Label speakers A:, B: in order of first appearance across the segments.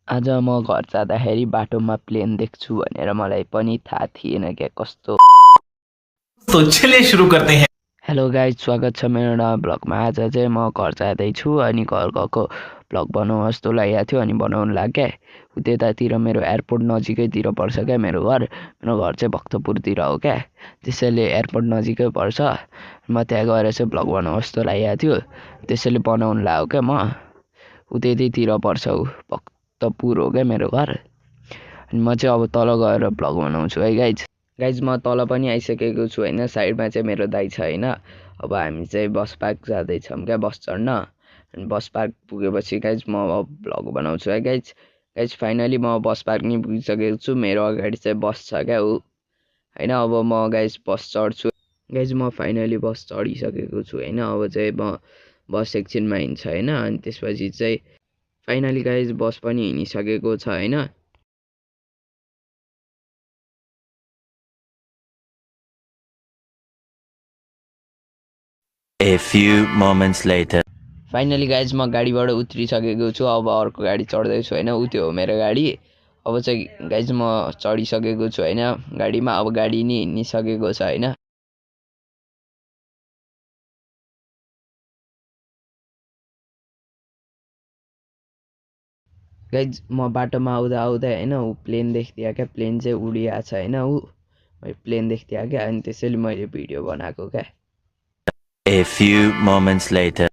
A: आज म घर जाँदाखेरि बाटोमा प्लेन देख्छु भनेर मलाई पनि थाहा थिएन क्या कस्तो।
B: तो चलिए शुरू करते हैं।
A: हेलो गाइज, स्वागत छ मेरो नयाँ ब्लगमा। आज चाहिँ म घर जाँदैछु अनि घर गएको ब्लग बनाउँ जस्तो लागेको थियो अनि बनाउनु लाग्यो। त्यतातिर मेरो एयरपोर्ट नजिकैतिर पर्छ क्या मेरो घर चाहिँ भक्तपुरतिर हो क्या, त्यसैले एयरपोर्ट नजिकै पर्छ। म त्यहाँ गएर चाहिँ ब्लग बनाउँ जस्तो लागेको थियो, त्यसैले बनाउनु लाग्यो क्या म। त्यतैतिर पर्छ, भक्तपुर हो क्या मेरो घर। अनि म चाहिँ अब तल गएर ब्लग बनाउँछु है गाइज। म तल पनि आइसकेको छु होइन, साइडमा चाहिँ मेरो दाइ छ होइन। अब हामी चाहिँ बस पार्क जाँदैछौँ क्या बस चढ्न। अनि बस पार्क पुगेपछि गाइज म अब भ्लग बनाउँछु है गाइज। फाइनली म बस पार्क नि पुगिसकेको छु, मेरो अगाडि चाहिँ बस छ क्या ऊ होइन। अब म गाइज बस चढ्छु गाइज, म फाइनली बस चढिसकेको छु होइन। अब चाहिँ म बस एकछिनमा हिँड्छ होइन, अनि त्यसपछि चाहिँ फाइनली गाइज बस पनि हिँडिसकेको छ होइन।
B: A few moments later.
A: Finally guys म गाडीबाट उत्रिसकेको छु, अब अर्को गाडी चढ्दैछु होइन। त्यो हो मेरो गाडी। अब चाहिँ गाइज म चढिसकेको छु होइन गाडीमा। अब गाडी नि हिँडिसकेको छ होइन। गाइज म बाटोमा आउँदा आउँदै होइन ऊ प्लेन देखिदियो क्या, प्लेन चाहिँ उडिरहेको छ होइन। मैले प्लेन देखिदियो क्या, अनि त्यसैले मैले भिडियो बनाएको क्या।
B: A few moments later.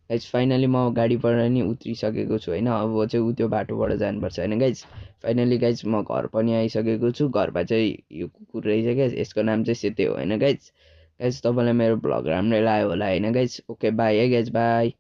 A: Guys finally म गाडीबाट नि उत्रिसकेको छु होइन। अब चाहिँ त्यो बाटोबाट जानुपर्छ होइन गाइज। फाइनली गाइज म घर पनि आइसकेको छु। घरमा चाहिँ यो कुकुर रहेछ क्या, यसको नाम चाहिँ सेते हो होइन गाइज। तपाईँलाई मेरो भ्लग राम्रै लाग्यो होला होइन गाइज। ओके बाई है गाइज, बाई।